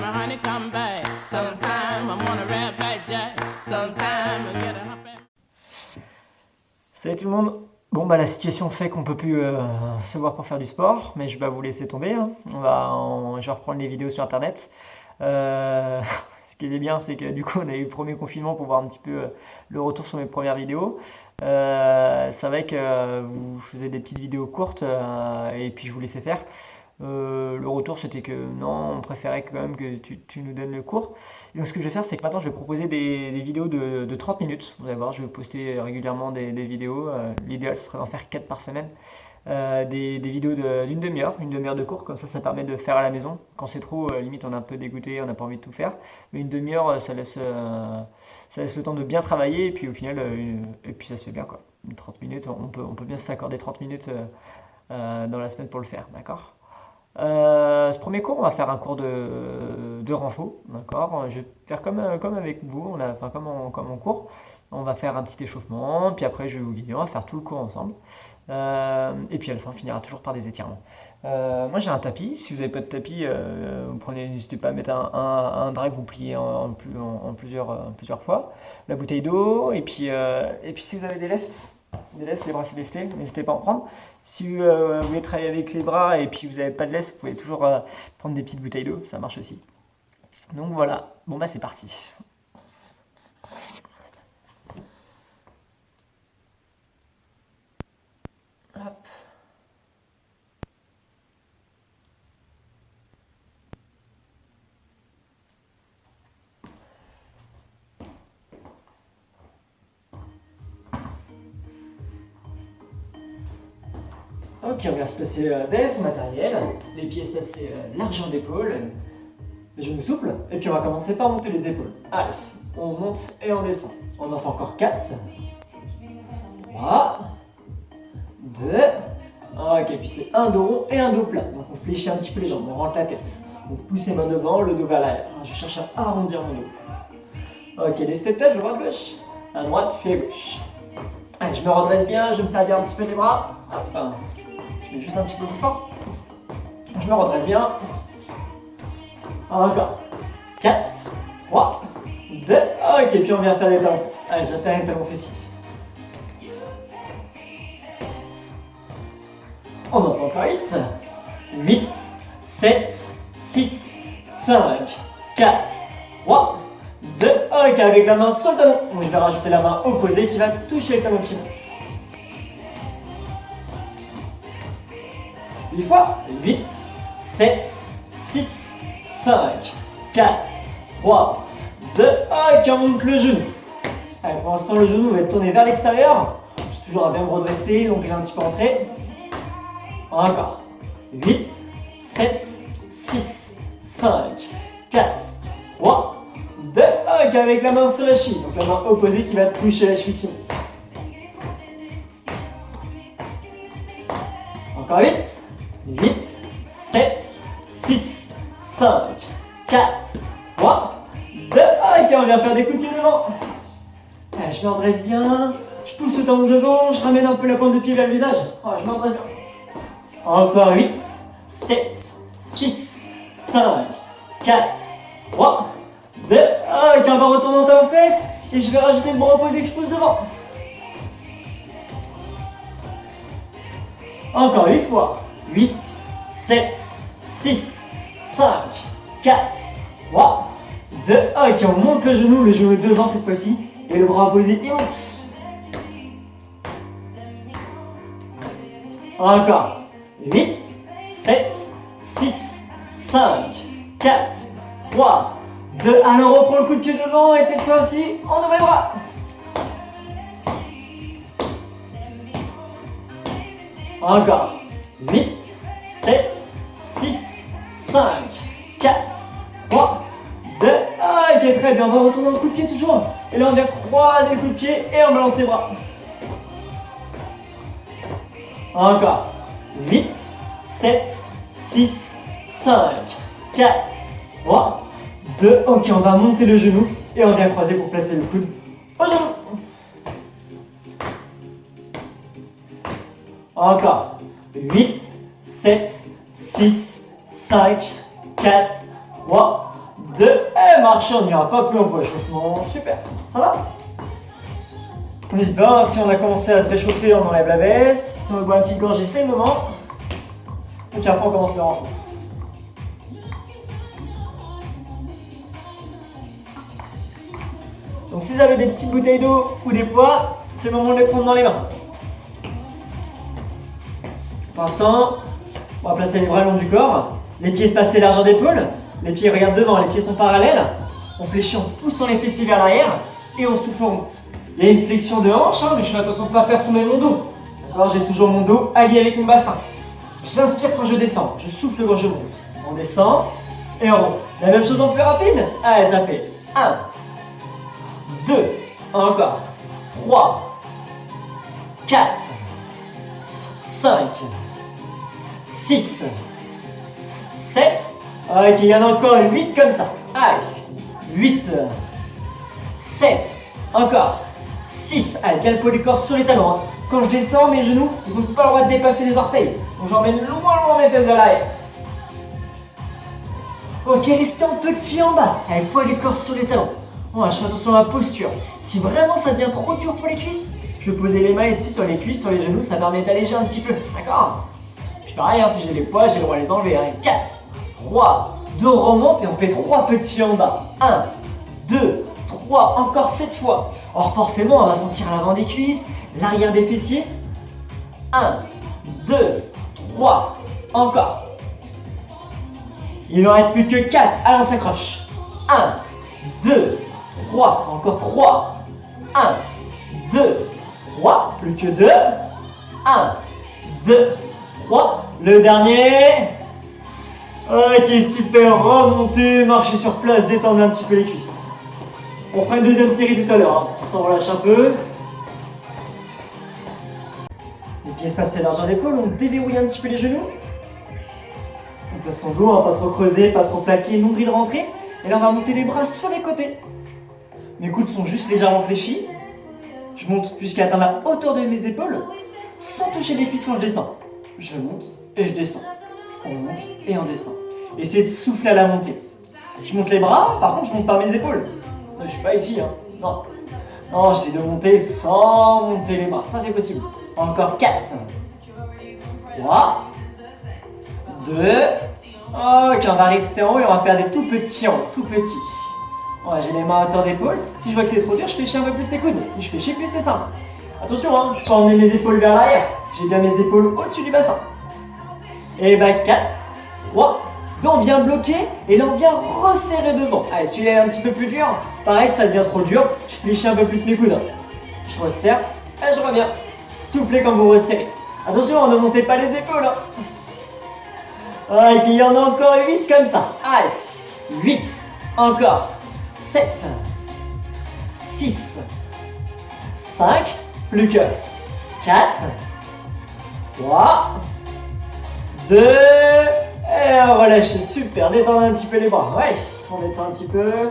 my honey come back. Sometime I wanna rap back Jack. Sometime I get a hop back. Salut tout le monde. Bon bah la situation fait qu'on peut plus se voir pour faire du sport, mais je vais pas vous laisser tomber, hein. Je vais reprendre les vidéos sur internet. Ce qui est bien, c'est que du coup on a eu le premier confinement pour voir un petit peu le retour sur mes premières vidéos. C'est vrai que vous faisiez des petites vidéos courtes et puis je vous laissais faire. Le retour c'était que non, on préférait quand même que tu nous donnes le cours. Et donc ce que je vais faire, c'est que maintenant je vais proposer des vidéos de 30 minutes. Vous allez voir, je vais poster régulièrement des vidéos. L'idéal ce serait d'en faire 4 par semaine. Des vidéos d'une demi-heure, une demi-heure de cours, comme ça permet de faire à la maison. Quand c'est trop, limite on est un peu dégoûté, on n'a pas envie de tout faire. Mais une demi-heure, ça laisse le temps de bien travailler et puis au final, et puis ça se fait bien quoi. 30 minutes, on peut bien s'accorder 30 minutes dans la semaine pour le faire, d'accord? Ce premier cours, on va faire un cours de renfo, d'accord? Je vais faire comme avec vous, enfin comme en cours. On va faire un petit échauffement, puis après je vais vous guider, on va faire tout le cours ensemble. Et puis à la fin, on finira toujours par des étirements. Moi j'ai un tapis, si vous n'avez pas de tapis, n'hésitez pas à mettre un drap que vous pliez en plusieurs fois. La bouteille d'eau, et puis si vous avez des lestes, les bracelets lestés, n'hésitez pas à en prendre. Si vous voulez travailler avec les bras et puis vous n'avez pas de laisse, vous pouvez toujours prendre des petites bouteilles d'eau, ça marche aussi. Donc voilà, bon bah c'est parti. Hop. Ok, on va se placer derrière son matériel, les pieds se placer largeur d'épaule, les genoux souples, et puis on va commencer par monter les épaules. Allez, on monte et on descend. On en fait encore 4, 3, 2, ok, puis c'est un dos rond et un dos plat. Donc on fléchit un petit peu les jambes, on rentre la tête. On pousse les mains devant, le dos vers l'arrière. Je cherche à arrondir mon dos. Ok, les step touch, droite-gauche, à droite puis à gauche. Allez, je me redresse bien, je me serre bien un petit peu les bras. Hop. Je mets juste un petit peu plus fort. Je me redresse bien. Encore. 4, 3, 2, ok, puis on vient faire des talons fesses. Allez, j'atteins les talons fessiers. On en fait encore 8, 7, 6, 5, 4, 3, 2, ok, avec la main sur le talon. Je vais rajouter la main opposée qui va toucher le talon qui monte. 8 fois, 8, 7, 6, 5, 4, 3, 2, ok, on monte le genou. Allez, pour l'instant, le genou va être tourné vers l'extérieur. Je suis toujours à bien me redresser, l'ongle est un petit peu entré. Encore. 8, 7, 6, 5, 4, 3, 2, ok, avec la main sur la cheville. Donc la main opposée qui va toucher la cheville qui monte. Encore 8, 7, 6, 5, 4, 3, 2, ok, on vient faire des coups de pied devant. Allez, je me redresse bien, je pousse le talon devant, je ramène un peu la pointe de pied vers le visage. Je me redresse bien. Encore 8, 7, 6, 5, 4, 3, 2, ok, on va retourner en talon fesses et je vais rajouter le bras opposé que je pousse devant. Encore 8 fois. 8, 7, 6, 5, 4, 3, 2, ok, on monte le genou est devant cette fois-ci, et le bras opposé, il monte. Encore. 8, 7, 6, 5, 4, 3, 2, alors on reprend le coup de pied devant, et cette fois-ci, on ouvre les bras. Encore. 8, 7, 6, 5, 4, 3, 2, ok, très bien, on va retourner au coup de pied toujours. Et là on vient croiser le coup de pied et on balance les bras. Encore. 8, 7, 6, 5, 4, 3, 2, ok, on va monter le genou et on vient croiser pour placer le coude au genou. Encore. 8, 7, 6, 5, 4, 3, 2, et marchez, on n'ira pas plus loin pour l'échauffement. Super, ça va? N'hésite pas, hein, si on a commencé à se réchauffer, on enlève la veste. Si on veut boire une petite gorgée, c'est le moment. Donc après, on commence le renfort. Donc si vous avez des petites bouteilles d'eau ou des poids, c'est le moment de les prendre dans les mains. Pour l'instant, on va placer les bras le long du corps. Les pieds se passer largeur d'épaule. Les pieds regardent devant, les pieds sont parallèles. On fléchit en poussant les fessiers vers l'arrière et on souffle, on monte. Il y a une flexion de hanche, mais je fais attention de ne pas faire tomber mon dos. D'accord, j'ai toujours mon dos allié avec mon bassin. J'inspire quand je descends, je souffle quand je monte. On descend et on remonte. La même chose en plus rapide. Allez, ça fait 1, 2, encore, 3, 4, 5, 6, 7. Ok, il y en a encore 8 comme ça. Allez, 8, 7, encore, 6. Allez, bien le poids du corps sur les talons. Quand je descends, mes genoux, ils n'ont pas le droit de dépasser les orteils. Donc j'emmène loin mes fesses vers l'arrière. Ok, restez en petit en bas. Allez, poids du corps sur les talons. Bon, je fais attention à la posture. Si vraiment ça devient trop dur pour les cuisses, je vais poser les mains ici sur les cuisses, sur les genoux, ça permet d'alléger un petit peu. D'accord? Puis pareil, hein, si j'ai des poids, j'ai le droit de les enlever. 4, 3, 2, on remonte et on fait 3 petits en bas. 1, 2, 3, encore 7 fois. Or forcément, on va sentir l'avant des cuisses, l'arrière des fessiers. 1, 2, 3, encore. Il ne reste plus que 4, allez on s'accroche. 1, 2, 3, encore 3. 1, 2, 3, plus que 2. 1, 2, 3. Le dernier. Ok, super, remontez, marchez sur place, détendez un petit peu les cuisses. On fera une deuxième série tout à l'heure, hein. On relâche un peu. Les pieds se passent à largeur d'épaule, on déverrouille un petit peu les genoux. On place son dos, hein, pas trop creusé, pas trop plaqué, nombril rentré. Et là on va monter les bras sur les côtés. Mes coudes sont juste légèrement fléchis. Je monte jusqu'à atteindre la hauteur de mes épaules, sans toucher les cuisses quand je descends. Je monte et je descends. On monte et on descend. Essayez de souffler à la montée. Je monte les bras, par contre je monte pas mes épaules. Je suis pas ici, hein. Non. Non, j'essaie de monter sans monter les bras. Ça c'est possible. Encore 4. 3. 2. Ok, on va rester en haut et on va faire des tout petits en haut, tout petits. Ouais, j'ai les mains à hauteur d'épaule. Si je vois que c'est trop dur, je fléchis un peu plus les coudes. Je fléchis plus, c'est simple. Attention, hein, je peux emmener mes épaules vers l'arrière. J'ai bien mes épaules au-dessus du bassin. Et bah 4, 3, 2, on vient bloquer et là on vient resserrer devant. Allez, celui-là est un petit peu plus dur. Pareil, si ça devient trop dur, je fléchis un peu plus mes coudes. Je resserre et je reviens. Soufflez quand vous resserrez. Attention, ne montez pas les épaules. Ok, il y en a encore 8 comme ça. Allez, 8, encore, 7, 6, 5, plus que 4, 3, 2, et on relâche, super, détendez un petit peu les bras, ouais, on détend un petit peu.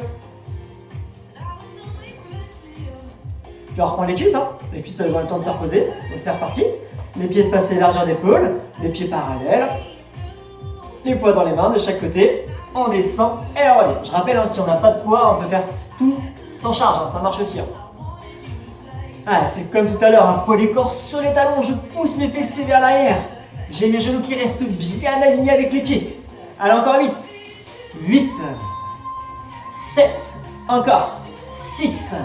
Puis on reprend les cuisses, hein. Les cuisses ont le temps de se reposer, donc c'est reparti. Les pieds se passer largeur d'épaule, les pieds parallèles, les poids dans les mains de chaque côté, on descend et on revient. Je rappelle, hein, si on n'a pas de poids, on peut faire tout sans charge, hein, ça marche aussi. Hein. Ah, c'est comme tout à l'heure, un poids du corps sur les talons, je pousse mes fessiers vers l'arrière. J'ai mes genoux qui restent bien alignés avec les pieds. Allez, encore 8, 8, 7, encore, 6,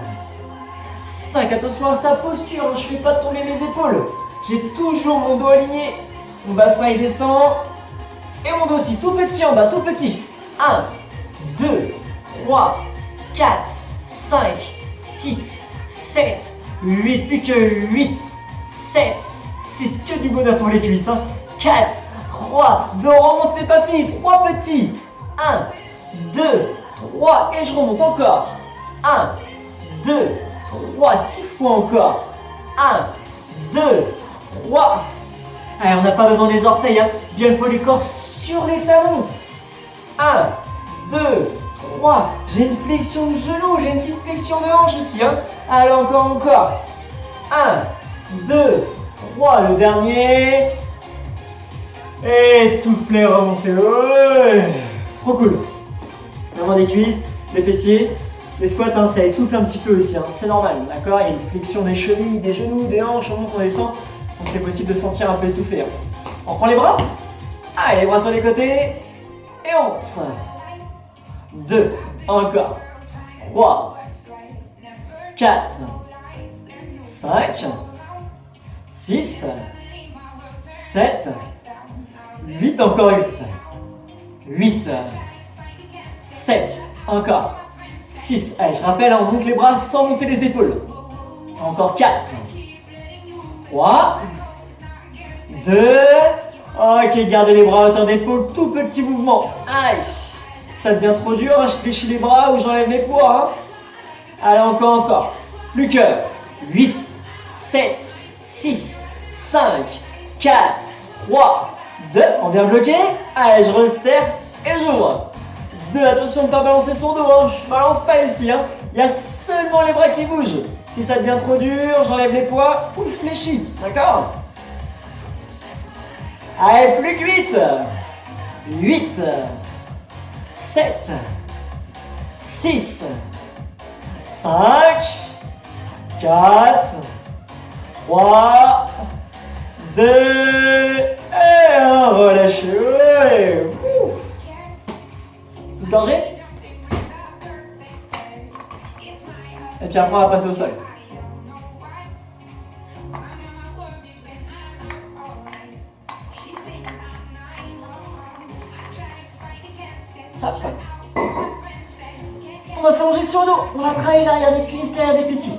5, attention à sa posture, je ne fais pas tomber mes épaules. J'ai toujours mon dos aligné, mon bassin il descend, et mon dos aussi, tout petit en bas, tout petit. 1, 2, 3, 4, 5, 6, 7, 8, plus que 8, 7, 6, que du bonheur pour les cuisses. Hein. 4, 3, 2, on remonte, c'est pas fini, 3 petits. 1, 2, 3, et je remonte encore. 1, 2, 3, 6 fois encore. 1, 2, 3. Allez, on n'a pas besoin des orteils, hein. Bien le poids du corps sur les talons. 1, 2, 3. J'ai une flexion de genou, j'ai une petite flexion de hanche aussi. Hein. Allez, encore. 1, 2, 3. Le dernier. Et soufflez, remontez. Ouais. Trop cool. Vraiment des cuisses, des fessiers. Les squats, hein, ça essouffle un petit peu aussi, hein, c'est normal, d'accord? Il y a une flexion des chevilles, des genoux, des hanches, on monte, on descend. Donc c'est possible de se sentir un peu essoufflé. Hein. On prend les bras. Allez, les bras sur les côtés. Et on monte. 2, encore. 3, 4, 5, 6, 7, 8, encore 8. 8, 7, encore. 6, allez, je rappelle, on monte les bras sans monter les épaules. Encore 4, 3, 2, ok, gardez les bras à hauteur d'épaule, tout petit mouvement. Aïe, ça devient trop dur, hein, je fléchis les bras ou j'enlève mes poids. Hein. Allez, encore. Plus que 8, 7, 6, 5, 4, 3, 2, on vient bloquer. Allez, je resserre et j'ouvre. 2, attention de ne pas balancer son dos, hein. Je balance pas ici, hein. Il y a seulement les bras qui bougent. Si ça devient trop dur, j'enlève les poids ou je fléchis, d'accord? Allez, plus que 8, 8, 7, 6, 5, 4, 3, 2, et 1, relâchez. Petite gorgée. Et puis après on va passer au sol. Après. On va s'allonger sur le dos. On va travailler l'arrière des cuisses et l'arrière des fessiers.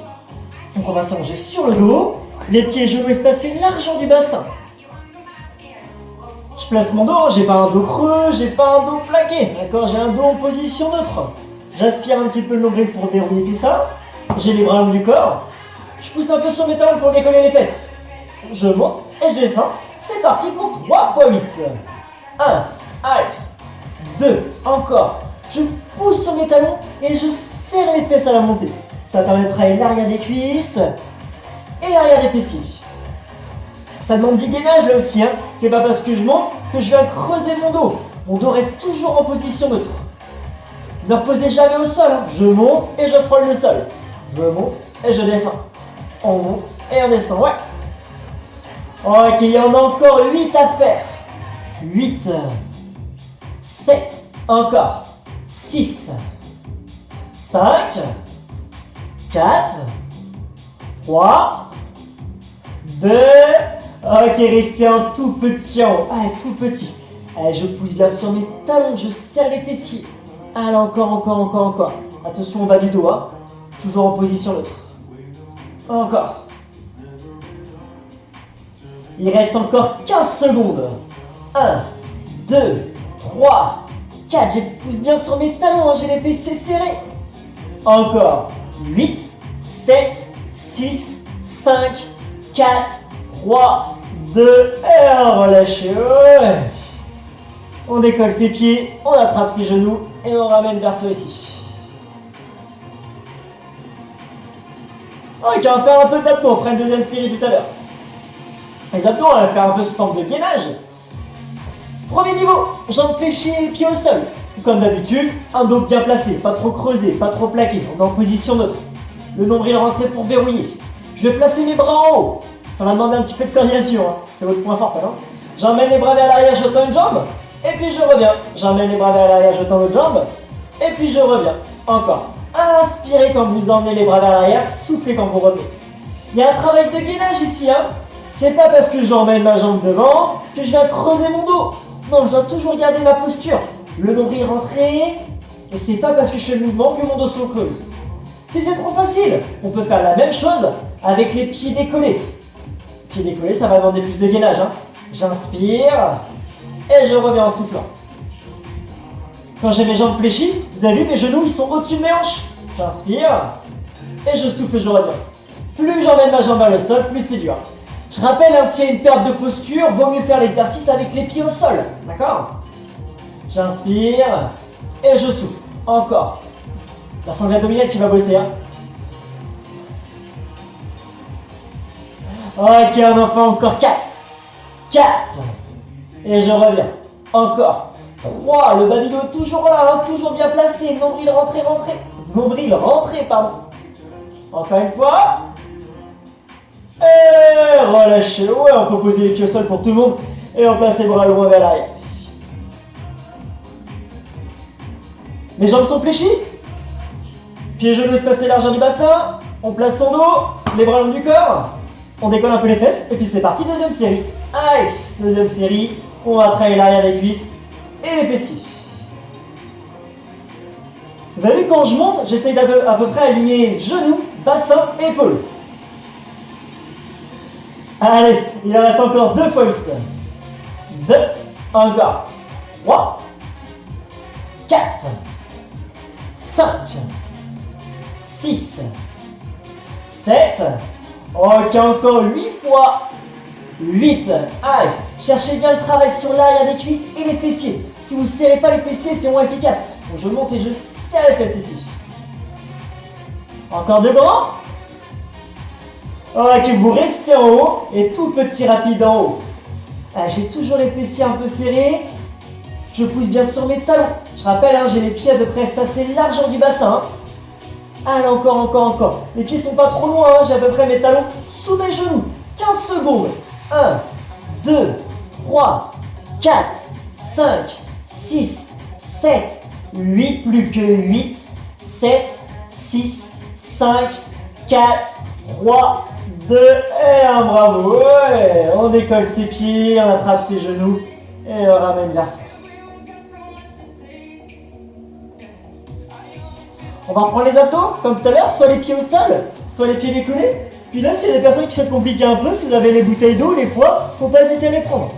Donc on va s'allonger sur le dos. Les pieds et genoux espacés largeur du bassin. Je place mon dos, j'ai pas un dos creux, j'ai pas un dos plaqué, d'accord? J'ai un dos en position neutre. J'aspire un petit peu le nombril pour dérouiller tout ça. J'ai les bras longs du corps. Je pousse un peu sur mes talons pour décoller les fesses. Je monte et je descends. C'est parti pour 3 x 8. 1, allez. 2, encore. Je pousse sur mes talons et je serre les fesses à la montée. Ça permet de travailler l'arrière des cuisses et l'arrière des fessiers. Ça demande du gainage là aussi, hein. C'est pas parce que je monte que je viens creuser mon dos. Mon dos reste toujours en position neutre. Ne reposez jamais au sol, hein. Je monte et je frôle le sol. Je monte et je descends. On monte et on descend, ouais. Ok, il y en a encore 8 à faire. 8, 7, encore. 6, 5, 4, 3, 2, ok, restez un tout petit en haut. Allez, tout petit. Allez, je pousse bien sur mes talons, je serre les fessiers. Allez, encore. Attention au bas du dos, hein. Toujours en position neutre. Encore. Il reste encore 15 secondes. 1, 2, 3, 4. Je pousse bien sur mes talons, hein. J'ai les fessiers serrés. Encore. 8, 7, 6, 5, 4, 3, 2, et 1. Relâchez. Ouais. On décolle ses pieds, on attrape ses genoux et on ramène vers celui-ci. Ok, on va faire un peu d'abdos, on fera une deuxième série tout à l'heure. Les abdos, on va faire un peu ce temps de gainage. Premier niveau, jambes fléchées, pieds au sol. Comme d'habitude, un dos bien placé, pas trop creusé, pas trop plaqué, on est en position neutre. Le nombril rentré pour verrouiller. Je vais placer mes bras en haut. Ça va demander un petit peu de coordination, hein. C'est votre point fort, ça, non? J'emmène les bras vers l'arrière, je tends une jambe. Et puis je reviens. J'emmène les bras vers l'arrière, je tends l'autre jambe. Et puis je reviens. Encore. Inspirez quand vous emmenez les bras vers l'arrière, soufflez quand vous revenez. Il y a un travail de gainage ici, hein. C'est pas parce que j'emmène ma jambe devant que je viens creuser mon dos. Non, je dois toujours garder ma posture. Le nombril rentré. Et c'est pas parce que je fais le mouvement que mon dos se creuse. Si c'est trop facile, on peut faire la même chose avec les pieds décollés. Pieds décollés, ça va demander plus de gainage, hein. J'inspire. Et je reviens en soufflant. Quand j'ai mes jambes fléchies, vous avez vu, mes genoux ils sont au-dessus de mes hanches. J'inspire et je souffle et je reviens. Plus j'emmène ma jambe vers le sol, plus c'est dur. Je rappelle, hein, s'il y a une perte de posture, vaut mieux faire l'exercice avec les pieds au sol. D'accord? J'inspire et je souffle. Encore. La sangle abdominale qui va bosser. Hein. Ok, on en fait encore 4. 4. Et je reviens. Encore. 3, le bas du dos toujours là, hein, toujours bien placé. Nombril rentré, rentré. Nombril rentré, pardon. Encore une fois. Et relâchez. Ouais, on peut poser les pieds au sol pour tout le monde. Et on place les bras loin vers l'arrière. Les jambes sont fléchies. Pieds genoux espacés largeur du bassin. On place son dos, les bras le long du corps. On décolle un peu les fesses. Et puis c'est parti, deuxième série. Allez, deuxième série. On va travailler l'arrière des cuisses et les fessiers. Vous avez vu, quand je monte, j'essaye d'à peu près aligner genoux, bassin, épaules. Allez, il en reste encore 2 fois 8. 2, encore. 3, 4, 5, 6, 7. Ok, encore 8 fois 8. Allez, cherchez bien le travail sur l'arrière des cuisses et les fessiers. Si vous ne serrez pas les fessiers, c'est moins efficace. Donc je monte et je serre les fesses ici. Encore 2 grands. Ok, vous restez en haut et tout petit rapide en haut. J'ai toujours les fessiers un peu serrés. Je pousse bien sur mes talons. Je rappelle, hein, j'ai les pieds à peu près espacés largeur du bassin. Allez, encore, encore, encore. Les pieds sont pas trop loin, hein, j'ai à peu près mes talons sous mes genoux. 15 secondes. 1, 2, 3, 4, 5, 6, 7, 8, plus que 8, 7, 6, 5, 4, 3, 2 et 1, bravo. Ouais, on décolle ses pieds, on attrape ses genoux et on ramène vers soi. On va reprendre les abdos, comme tout à l'heure, soit les pieds au sol, soit les pieds décollés. Puis là, s'il y a des personnes qui se compliquent un peu, si vous avez les bouteilles d'eau, les poids, faut pas hésiter à les prendre.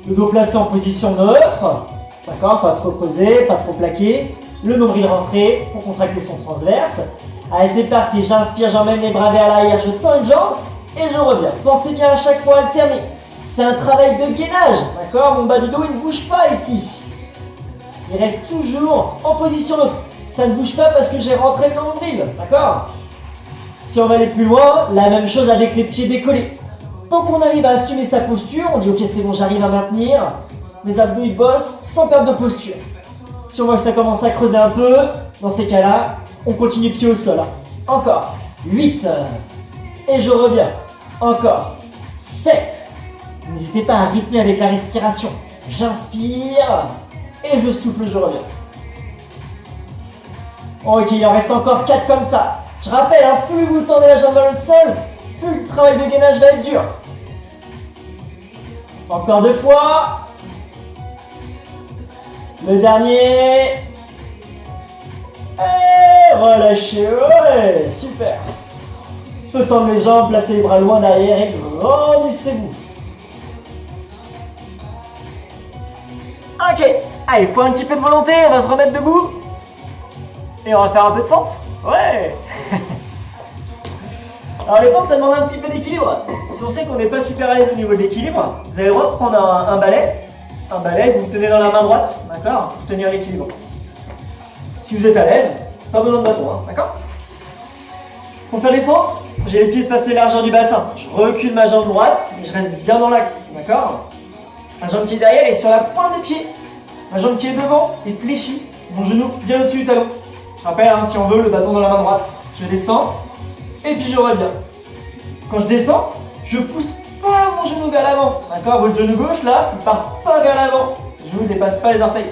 Le dos placé en position neutre, d'accord, pas trop creusé, pas trop plaqué. Le nombril rentré pour contracter son transverse. Allez, c'est parti, j'inspire, j'emmène les bras vers l'arrière, je tends une jambe et je reviens. Pensez bien à chaque fois alterner. C'est un travail de gainage, d'accord. Mon bas du dos, il ne bouge pas ici. Il reste toujours en position neutre. Ça ne bouge pas parce que j'ai rentré le nombril, d'accord. Si on va aller plus loin, la même chose avec les pieds décollés. Tant qu'on arrive à assumer sa posture, on dit ok, c'est bon, j'arrive à maintenir. Mes abdos ils bossent sans perdre de posture. Si on voit que ça commence à creuser un peu, dans ces cas-là, on continue pied au sol. Encore 8. Et je reviens. Encore 7. N'hésitez pas à rythmer avec la respiration. J'inspire et je souffle, je reviens. Ok, il en reste encore 4 comme ça. Je rappelle, hein, plus vous tendez la jambe vers le sol, plus le travail de gainage va être dur. Encore 2 fois. Le dernier. Et relâchez, ouais, super. Je peux tendre les jambes, placer les bras loin derrière et grandissez-vous. Ok, allez, faut un petit peu de volonté, on va se remettre debout. Et on va faire un peu de fente. Ouais. Alors les fentes, ça demande un petit peu d'équilibre. Si on sait qu'on n'est pas super à l'aise au niveau de l'équilibre, vous avez le droit de prendre un balai. Un balai, vous le tenez dans la main droite, d'accord, pour tenir l'équilibre. Si vous êtes à l'aise, pas besoin de bâton, hein, d'accord. Pour faire les fentes, j'ai les pieds espacés largeur du bassin. Je recule ma jambe droite et je reste bien dans l'axe, d'accord. Ma jambe qui est derrière est sur la pointe des pieds. Ma jambe qui est devant est fléchie. Mon genou bien au-dessus du talon. Je rappelle, hein, si on veut, le bâton dans la main droite. Je descends et puis je reviens. Quand je descends, je pousse pas mon genou vers l'avant. D'accord, votre genou gauche là, il part pas vers l'avant. Le genou ne dépasse pas les orteils.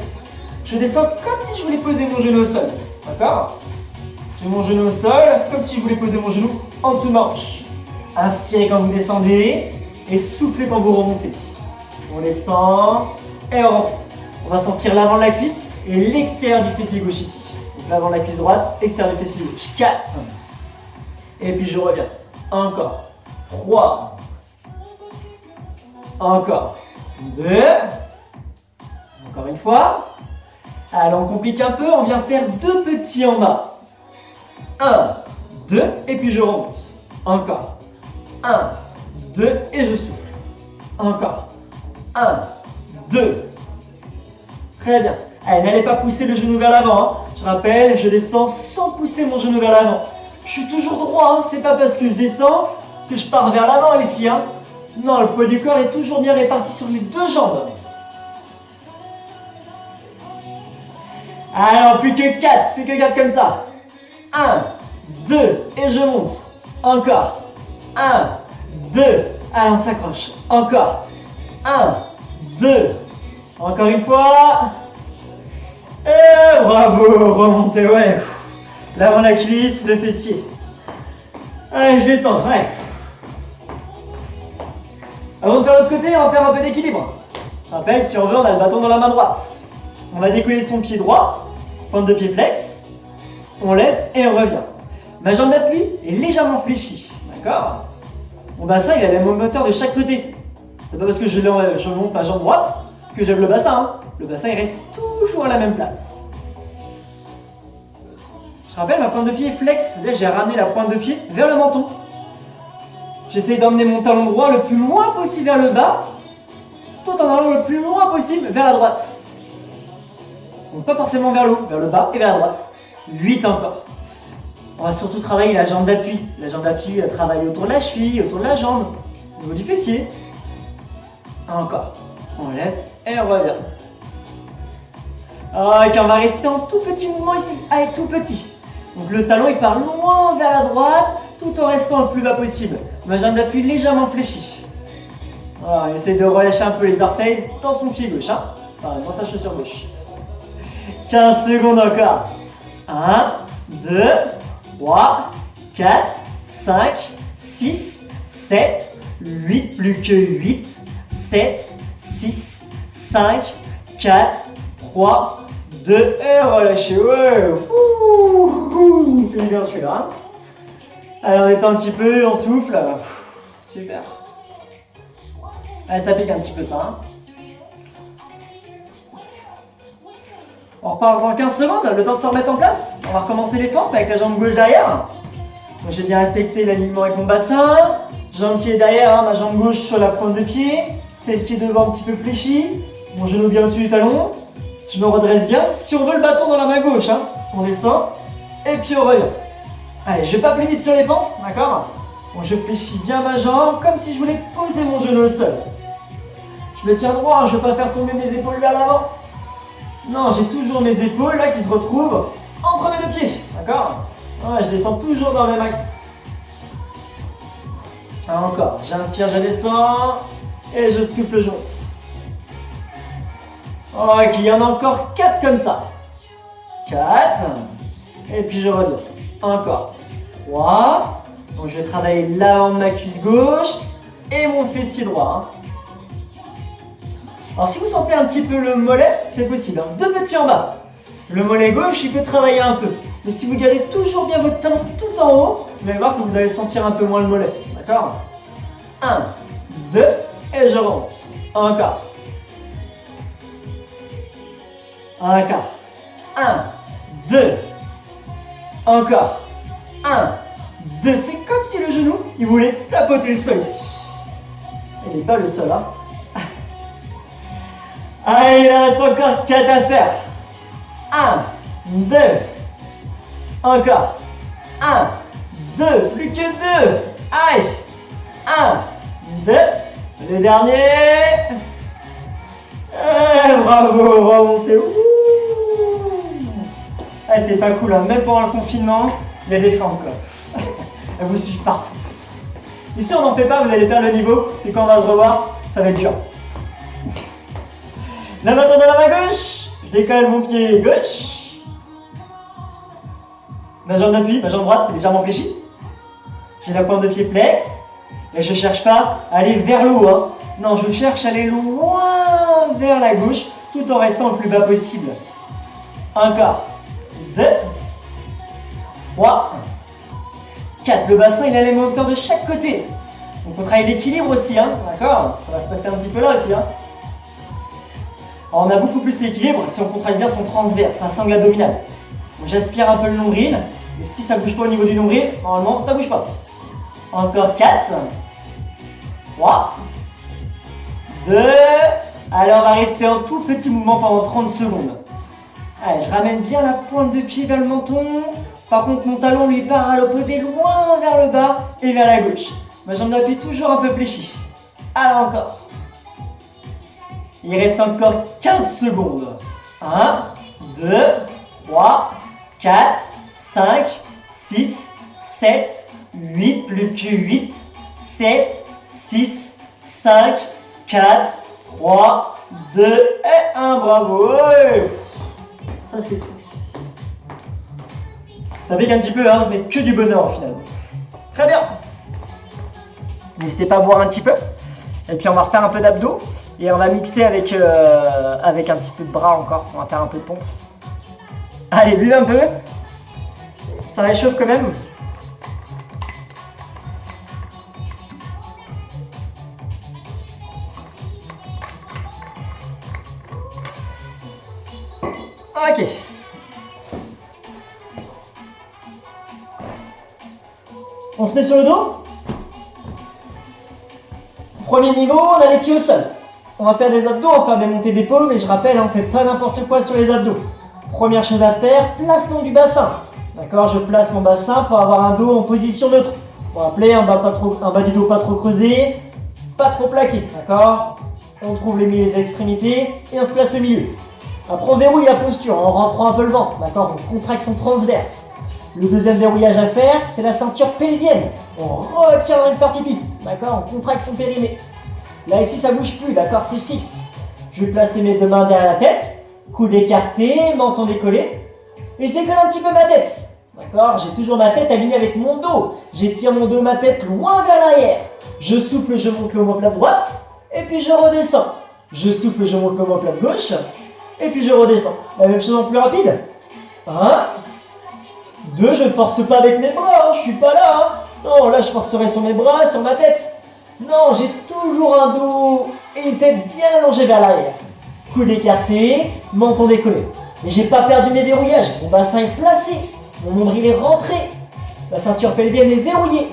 Je descends comme si je voulais poser mon genou au sol. D'accord. J'ai mon genou au sol, comme si je voulais poser mon genou en dessous de ma hanche. Inspirez quand vous descendez et soufflez quand vous remontez. On descend et on remonte. On va sentir l'avant de la cuisse et l'extérieur du fessier gauche ici. Donc l'avant de la cuisse droite, extérieur du fessier gauche. 4. Et puis je reviens. Encore. 3. Encore. 2. Encore une fois. Allez, on complique un peu, on vient faire 2 petits en bas. 1, 2, et puis je remonte. Encore. 1, 2, et je souffle. Encore. 1, 2. Très bien. Allez, n'allez pas pousser le genou vers l'avant. Hein. Je rappelle, je descends sans pousser mon genou vers l'avant. Je suis toujours droit, hein. C'est pas parce que je descends que je pars vers l'avant ici. Hein. Non, le poids du corps est toujours bien réparti sur les deux jambes. Alors, plus que 4 comme ça. 1, 2, et je monte. Encore. 1, 2. Allez, on s'accroche. Encore. 1, 2. Encore une fois. Et bravo, remontez, ouais. L'avant la cuisse, le fessier. Allez, je détends, ouais. Avant de faire l'autre côté, on va faire un peu d'équilibre. Rappel, si on veut, on a le bâton dans la main droite. On va décoller son pied droit, pointe de pied flex, on lève et on revient. Ma jambe d'appui est légèrement fléchie, d'accord? Mon bassin, il a la même hauteur de chaque côté. C'est pas parce que je monte ma jambe droite que j'aime le bassin. Hein. Le bassin, il reste toujours à la même place. Je rappelle, ma pointe de pied est flex. Là, j'ai ramené la pointe de pied vers le menton. J'essaie d'emmener mon talon droit le plus loin possible vers le bas, tout en allant le plus loin possible vers la droite. Donc pas forcément vers le haut, vers le bas et vers la droite. 8 encore. On va surtout travailler la jambe d'appui. La jambe d'appui, elle travaille autour de la cheville, autour de la jambe, au niveau du fessier. Encore. On lève et on revient. Ok, on va rester en tout petit mouvement ici. Allez, tout petit. Donc le talon, il part loin vers la droite, tout en restant le plus bas possible. Ma jambe d'appui légèrement fléchie. Voilà, on essaie de relâcher un peu les orteils dans son pied gauche. Hein, enfin, dans sa chaussure gauche. 15 secondes encore. 1, 2, 3, 4, 5, 6, 7, 8, plus que 8, 7, 6, 5, 4, 3, 2, et relâchez. Ouais. Fini bien celui-là. Hein. Allez, on détend un petit peu, on souffle. Super. Allez, ça pique un petit peu ça. Hein. On repart dans 15 secondes, le temps de se remettre en place. On va recommencer les fentes avec la jambe gauche derrière. J'ai bien respecté l'alignement avec mon bassin. Jambe qui est derrière, hein, ma jambe gauche sur la pointe de pied. Celle qui est devant un petit peu fléchie. Mon genou bien au-dessus du talon. Je me redresse bien. Si on veut le bâton dans la main gauche, hein, on descend. Et puis on revient. Allez, je vais pas plus vite sur les fentes, d'accord? Bon, je fléchis bien ma jambe comme si je voulais poser mon genou au sol. Je me tiens droit, hein, je ne veux pas faire tomber mes épaules vers l'avant. Non, j'ai toujours mes épaules là qui se retrouvent entre mes deux pieds, d'accord? Ouais, je descends toujours dans le même axe. Encore, j'inspire, je descends et je souffle, je monte. Ok, il y en a encore 4 comme ça. 4, et puis je reviens. Encore. 3, donc je vais travailler l'avant de ma cuisse gauche et mon fessier droit. Hein. Alors si vous sentez un petit peu le mollet, c'est possible. Hein. 2 petits en bas. Le mollet gauche, il peut travailler un peu. Mais si vous gardez toujours bien votre talon tout en haut, vous allez voir que vous allez sentir un peu moins le mollet. D'accord? 1, 2, et je remonte. Encore. Encore. 1, 2. Encore. 1, 2. C'est comme si le genou, il voulait tapoter le sol ici. Il n'est pas le sol, hein. Allez, il reste encore 4 à faire. 1, 2. Encore. 1, 2. Plus que 2. Allez. 1, 2. Le dernier. Bravo, remontez. C'est pas cool, hein. Même pendant le confinement, il y a des fentes quoi. Elles vous suivent partout. Ici on n'en fait pas, vous allez perdre le niveau, et quand on va se revoir, ça va être dur. Là maintenant dans la main gauche, je décolle mon pied gauche. Ma jambe d'appui, ma jambe droite est légèrement fléchie. J'ai la pointe de pied flex. Et je cherche pas à aller vers le haut. Hein. Non, je cherche à aller loin vers la gauche, tout en restant le plus bas possible. Encore. 2, 3, 4. Le bassin, il a les mêmes hauteurs de chaque côté. Donc, on travaille l'équilibre aussi, hein, d'accord? Ça va se passer un petit peu là aussi. Hein. Alors, on a beaucoup plus l'équilibre si on contracte bien son transverse, un sangle abdominal. J'aspire un peu le nombril. Et si ça ne bouge pas au niveau du nombril, normalement, ça ne bouge pas. Encore 4, 3, 2. Alors, on va rester en tout petit mouvement pendant 30 secondes. Allez, je ramène bien la pointe de pied vers le menton. Par contre, mon talon lui part à l'opposé, loin vers le bas et vers la gauche. Ma jambe d'appui toujours un peu fléchie. Alors encore. Il reste encore 15 secondes. 1, 2, 3, 4, 5, 6, 7, 8, plus que 8, 7, 6, 5, 4, 3, 2 et 1. Bravo. Ouais. Ça c'est fait. Ça pique un petit peu, hein, mais que du bonheur au final. Très bien. N'hésitez pas à boire un petit peu. Et puis on va refaire un peu d'abdos. Et on va mixer avec un petit peu de bras encore. On va faire un peu de pompe. Allez, buvez un peu. Ça réchauffe quand même. Ok. On se met sur le dos. Premier niveau, on a les pieds au sol. On va faire des abdos, on va faire des montées d'épaule, mais je rappelle, on ne fait pas n'importe quoi sur les abdos. Première chose à faire, placement du bassin. D'accord, je place mon bassin pour avoir un dos en position neutre. Pour rappeler, un bas du dos pas trop creusé, pas trop plaqué. D'accord, on trouve les extrémités et on se place au milieu. Après, on verrouille la posture en rentrant un peu le ventre. D'accord, donc contraction transverse. Le deuxième verrouillage à faire, c'est la ceinture pelvienne. On retient dans une faire pipi. D'accord, on contracte son périnée. Là, ici, ça bouge plus. D'accord, c'est fixe. Je vais placer mes deux mains derrière la tête. Coude écarté, menton décollé. Et je décolle un petit peu ma tête. D'accord, j'ai toujours ma tête alignée avec mon dos. J'étire mon dos, ma tête loin vers l'arrière. Je souffle, je monte l'omoplate droite. Et puis je redescends. Je souffle, je monte l'omoplate gauche. Et puis je redescends. La même chose en plus rapide. 1, 2, je ne force pas avec mes bras, hein, je suis pas là. Hein. Non, là je forcerai sur mes bras, sur ma tête. Non, j'ai toujours un dos et une tête bien allongée vers l'arrière. Coude écarté, menton décollé. Mais j'ai pas perdu mes verrouillages. Mon bassin est placé, mon nombril est rentré. La ceinture pelvienne est verrouillée.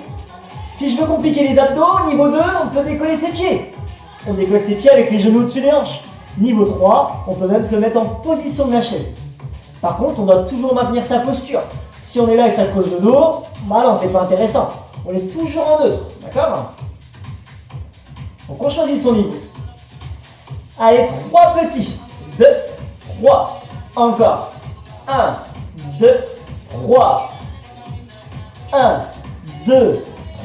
Si je veux compliquer les abdos, niveau 2, on peut décoller ses pieds. On décolle ses pieds avec les genoux au-dessus des hanches. Niveau 3, on peut même se mettre en position de la chaise. Par contre, on doit toujours maintenir sa posture. Si on est là et ça creuse le dos, bah non, c'est pas intéressant. On est toujours en neutre, d'accord? Donc on choisit son niveau. Allez, 3 petits. 2, 3. Encore. 1, 2, 3. 1, 2,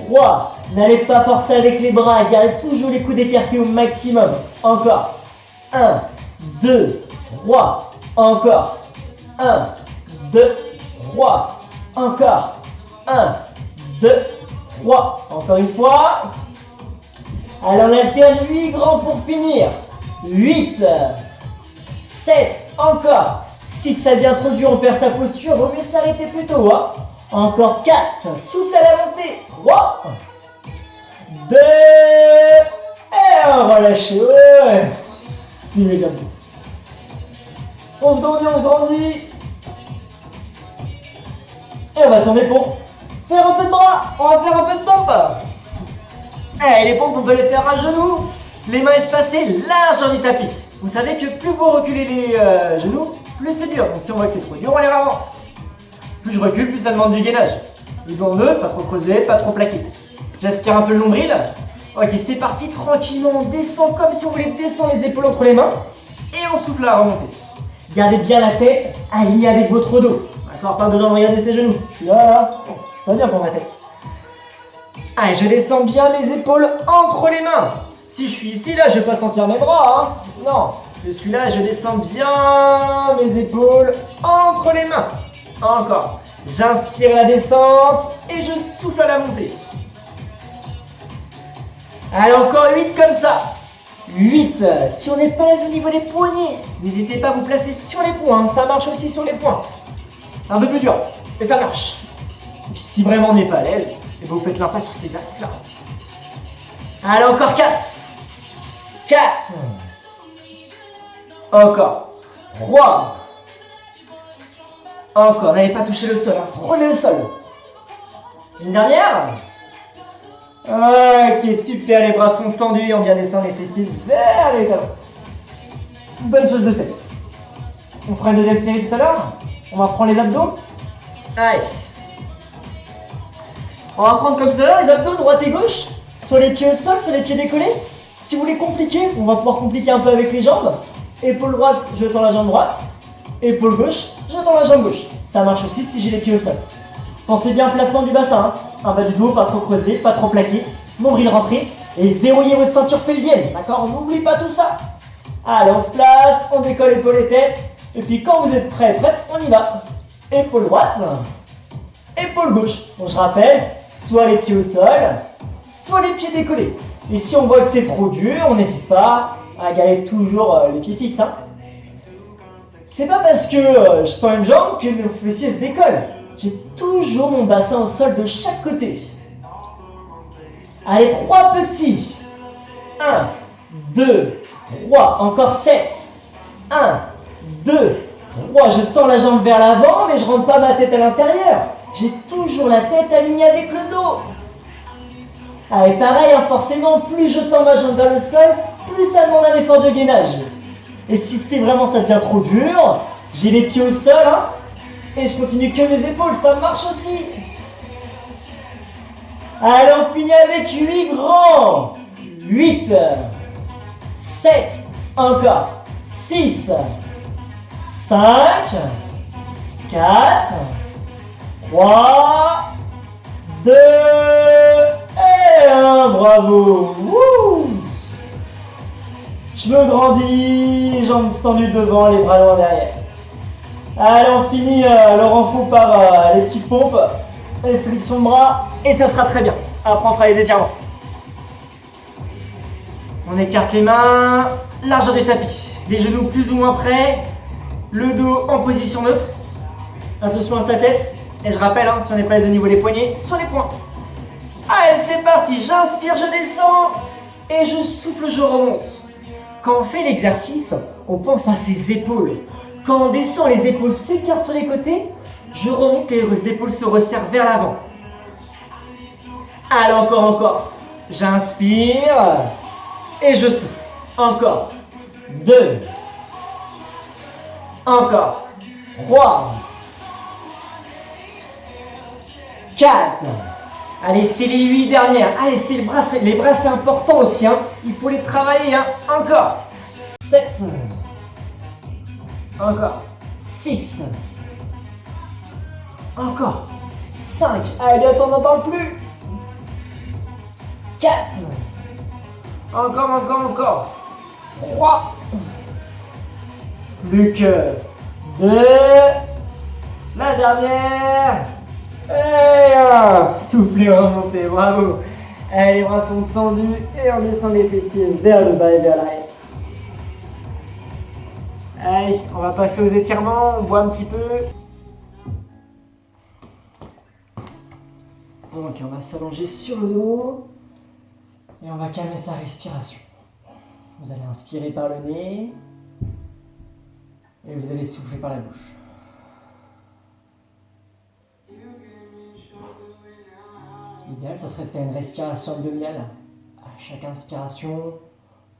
3. N'allez pas forcer avec les bras. Gardez toujours les coudes écartés au maximum. Encore. 1, 2, 3. Encore. 1, 2, 3. Encore. 1, 2, 3. Encore une fois. Alors on alterne 8 grands pour finir. 8, 7, encore. Si ça devient trop dur, on perd sa posture, vaut mieux s'arrêter plus tôt. Hein. Encore 4, souffle à la montée. 3, 2, et on relâche. Ouais. Fini comme ça. On se grandit. Et on va tomber pour faire un peu de bras. On va faire un peu de pompe. Et les pompes, on peut les faire à genoux. Les mains espacées large dans du tapis. Vous savez que plus vous reculez les genoux, plus c'est dur. Donc si on voit que c'est trop dur, on les avance. Plus je recule, plus ça demande du gainage. Les dos en neutre, pas trop creusé, pas trop plaqué. J'aspire un peu le nombril. Ok, c'est parti, tranquillement, on descend comme si on voulait descendre les épaules entre les mains. Et on souffle à remonter. Gardez bien la tête alignée avec votre dos. D'accord, pas besoin de regarder ses genoux. Je suis là. Bon, je suis pas bien pour ma tête. Allez, je descends bien mes épaules entre les mains. Si je suis ici, là, je vais pas sentir mes bras. Hein. Non, je suis là, je descends bien mes épaules entre les mains. Encore. J'inspire la descente et je souffle à la montée. Allez, encore 8 comme ça. 8. Si on n'est pas à l'aise au niveau des poignets, n'hésitez pas à vous placer sur les poings. Ça marche aussi sur les poings. C'est un peu plus dur, mais ça marche. Et puis si vraiment on n'est pas à l'aise, et vous faites l'impasse sur cet exercice-là. Allez, encore 4. 4. Encore. 3. Encore. N'allez pas toucher le sol. Hein. Frôlez le sol. Une dernière. Ok, super. Les bras sont tendus. On vient descendre les fessiers vers les talons. Une bonne chose de fesses. On fera une deuxième série tout à l'heure. On va reprendre les abdos. Allez. On va prendre comme ça les abdos droite et gauche. Sur les pieds au sol, sur les pieds décollés. Si vous voulez compliquer, on va pouvoir compliquer un peu avec les jambes. Épaule droite, je tends la jambe droite. Épaule gauche, je tends la jambe gauche. Ça marche aussi si j'ai les pieds au sol. Pensez bien au placement du bassin. Un bas du dos, pas trop creusé, pas trop plaqué. Nombril rentré. Et verrouillez votre ceinture pelvienne. D'accord? On n'oublie pas tout ça. Allez, on se place, on décolle épaule et tête. Et puis quand vous êtes prêt, prête, on y va. Épaule droite, épaule gauche. Donc je rappelle, soit les pieds au sol, soit les pieds décollés. Et si on voit que c'est trop dur, on n'hésite pas à garder toujours les pieds fixes. Hein. C'est pas parce que je tends une jambe que mes fessiers se décollent. J'ai toujours mon bassin au sol de chaque côté. Allez, 3 petits. 1, 2, 3. Encore 7. 1, 2, 3. Je tends la jambe vers l'avant, mais je rentre pas ma tête à l'intérieur. J'ai toujours la tête alignée avec le dos. Allez, pareil, hein, forcément, plus je tends ma jambe vers le sol, plus ça demande un effort de gainage. Et si c'est vraiment ça devient trop dur, j'ai les pieds au sol, hein, et je continue que mes épaules, ça marche aussi. Allez, on finit avec 8 grands. 8, 7, encore, 6, 5, 4, 3, 2, et 1, bravo. Wouh. Cheveux grandis, jambes tendues devant, les bras loin derrière. Allez, on finit le renfort par les petites pompes, les flexions de bras, et ça sera très bien. Après, on fera les étirements. On écarte les mains, largeur du tapis. Les genoux plus ou moins près, le dos en position neutre. Attention à sa tête. Et je rappelle, hein, si on n'est pas au niveau des poignets, sur les poings. Allez, c'est parti. J'inspire, je descends. Et je souffle, je remonte. Quand on fait l'exercice, on pense à ses épaules. Quand on descend, les épaules s'écartent sur les côtés. Je remonte, les épaules se resserrent vers l'avant. Allez, encore. J'inspire. Et je souffle. Encore. 2. Encore. 3. 4. Allez, c'est les 8 dernières. Allez, c'est les bras c'est important aussi. Hein. Il faut les travailler. Hein. Encore. 7. Encore. 6. Encore. 5. Allez, attends, on n'en parle plus. 4. Encore. 3. Plus que 2. La dernière. Et soufflez, remontez, bravo. Allez, les bras sont tendus et on descend les fessiers vers le bas et vers l'arrière. Allez, on va passer aux étirements, on boit un petit peu. Ok, on va s'allonger sur le dos et on va calmer sa respiration. Vous allez inspirer par le nez et vous allez souffler par la bouche. L'idéal, ça serait de faire une respiration abdominale. À chaque inspiration,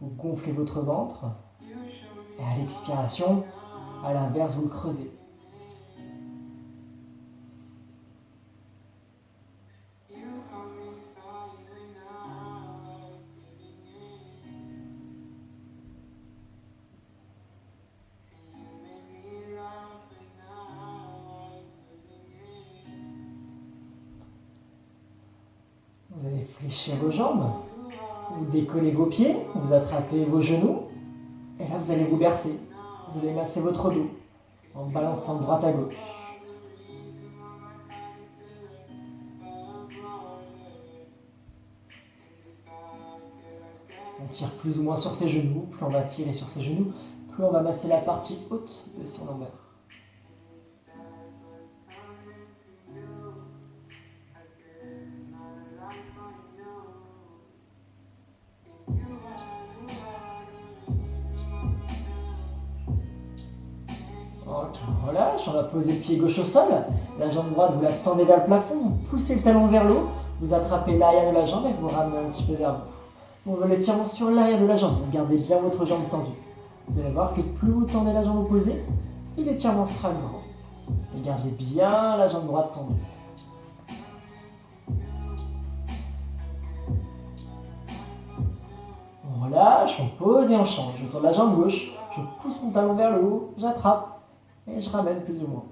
vous gonflez votre ventre. Et à l'expiration, à l'inverse, vous le creusez. Vous allez fléchir vos jambes, vous décollez vos pieds, vous attrapez vos genoux, et là vous allez vous bercer. Vous allez masser votre dos en balançant de droite à gauche. On tire plus ou moins sur ses genoux, plus on va tirer sur ses genoux, plus on va masser la partie haute de son lombaire. Ok, on relâche, on va poser le pied gauche au sol, la jambe droite vous la tendez vers le plafond, vous poussez le talon vers le haut, vous attrapez l'arrière de la jambe et vous ramenez un petit peu vers vous. On veut l'étirement sur l'arrière de la jambe, vous gardez bien votre jambe tendue. Vous allez voir que plus vous tendez la jambe opposée, plus l'étirement sera grand. Et gardez bien la jambe droite tendue. On relâche, on pose et on change. Je tourne la jambe gauche, je pousse mon talon vers le haut, j'attrape et je ramène plus ou moins.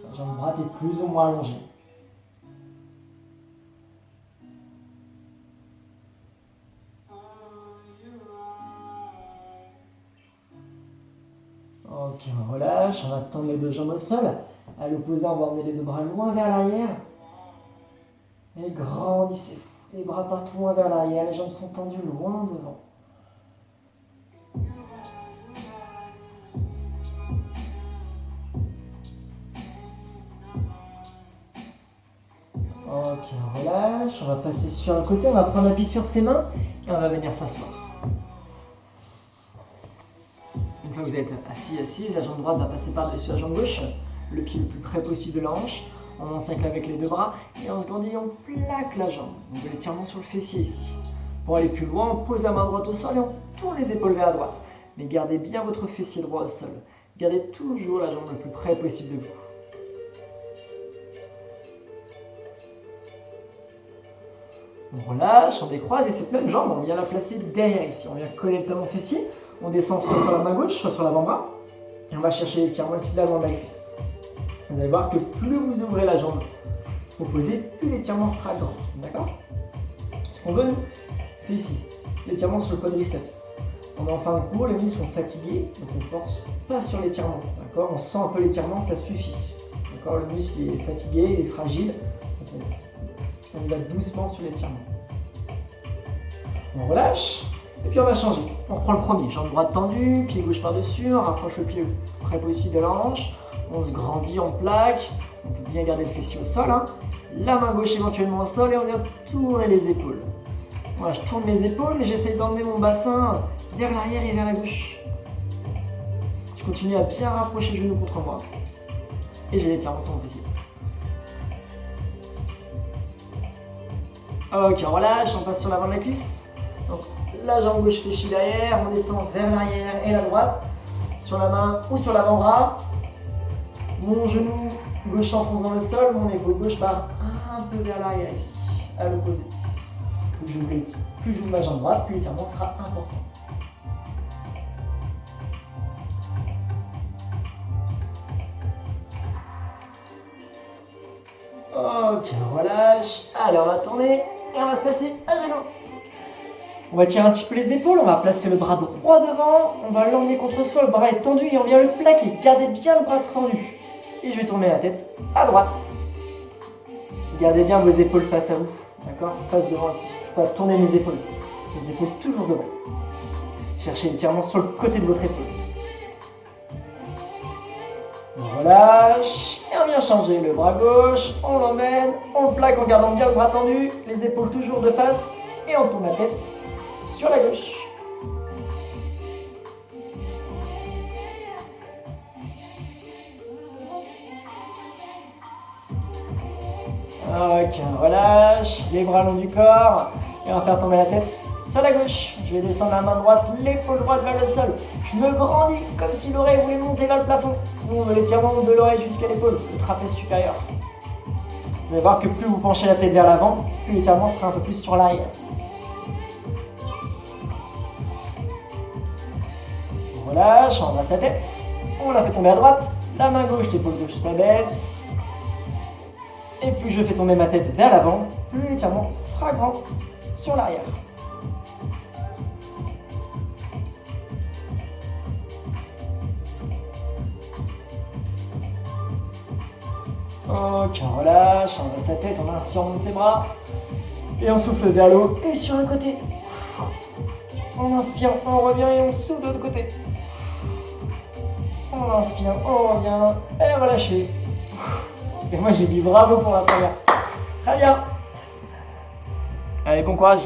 La jambe droite est plus ou moins allongée. Ok, on relâche, on va tendre les deux jambes au sol. À l'opposé, on va emmener les deux bras loin vers l'arrière. Et grandissez. Les bras partent loin vers l'arrière, les jambes sont tendues loin devant. Ok, on relâche, on va passer sur un côté, on va prendre appui sur ses mains et on va venir s'asseoir. Une fois que vous êtes assis, assise, la jambe droite va passer par-dessus la jambe gauche, le pied le plus près possible de la hanche. On s'ancre avec les deux bras et on se grandit, on plaque la jambe. On fait l'étirement sur le fessier ici. Pour aller plus loin, on pose la main droite au sol et on tourne les épaules vers la droite. Mais gardez bien votre fessier droit au sol. Gardez toujours la jambe le plus près possible de vous. On relâche, on décroise et cette même jambe, on vient la placer derrière ici. On vient coller le talon fessier. On descend soit sur la main gauche, soit sur l'avant-bras. Et on va chercher l'étirement ici de l'avant de la cuisse. Vous allez voir que plus vous ouvrez la jambe opposée, plus l'étirement sera grand. D'accord? Ce qu'on veut, nous, c'est ici. L'étirement sur le quadriceps. On est en fin de cours, les muscles sont fatigués, donc on force pas sur l'étirement. D'accord? On sent un peu l'étirement, ça suffit. D'accord? Le muscle est fatigué, il est fragile. Donc on y va doucement sur l'étirement. On relâche. Et puis on va changer. On reprend le premier. Jambe droite tendue, pied gauche par-dessus, on rapproche le pied près possible de la hanche. On se grandit, on plaque, on peut bien garder le fessier au sol. Hein. La main gauche éventuellement au sol et on vient tourner les épaules. Voilà, je tourne mes épaules et j'essaye d'emmener mon bassin vers l'arrière et vers la gauche. Je continue à bien rapprocher le genou contre moi. Et j'ai l'étirement sur mon fessier. Ok, on relâche, on passe sur l'avant de la cuisse. Donc la jambe gauche fléchie derrière, on descend vers l'arrière et la droite. Sur la main ou sur l'avant-bras. Mon genou gauche s'enfonce dans le sol, mon épaule gauche part un peu vers l'arrière ici, à l'opposé. Plus j'ouvre ma jambe droite, plus l'étirement sera important. Ok, on relâche. Allez, on va tourner et on va se placer à genoux. On va tirer un petit peu les épaules, on va placer le bras droit devant, on va l'emmener contre soi, le bras est tendu et on vient le plaquer. Gardez bien le bras tendu. Et je vais tourner la tête à droite. Gardez bien vos épaules face à vous. D'accord? Face devant ici. Je ne peux pas tourner mes épaules. Les épaules toujours devant. Cherchez l'étirement sur le côté de votre épaule. On relâche. Et on vient changer le bras gauche. On l'emmène. On le plaque en gardant bien le bras tendu. Les épaules toujours de face. Et on tourne la tête sur la gauche. Ok, on relâche, les bras long du corps, et on va faire tomber la tête sur la gauche. Je vais descendre la main droite, l'épaule droite vers le sol. Je me grandis comme si l'oreille voulait monter vers le plafond. Nous, on veut l'étirement de l'oreille jusqu'à l'épaule, le trapèze supérieur. Vous allez voir que plus vous penchez la tête vers l'avant, plus l'étirement sera un peu plus sur l'arrière. On relâche, on embrasse la tête, on la fait tomber à droite, la main gauche, l'épaule gauche s'abaisse. Et plus je fais tomber ma tête vers l'avant, plus l'étirement sera grand sur l'arrière. Ok, on relâche, on embrasse sa tête, on inspire, on monte ses bras. Et on souffle vers le haut et sur un côté. On inspire, on revient et on souffle de l'autre côté. On inspire, on revient et on va lâcher. Et moi j'ai dit bravo pour la première. Très bien. Allez, bon courage.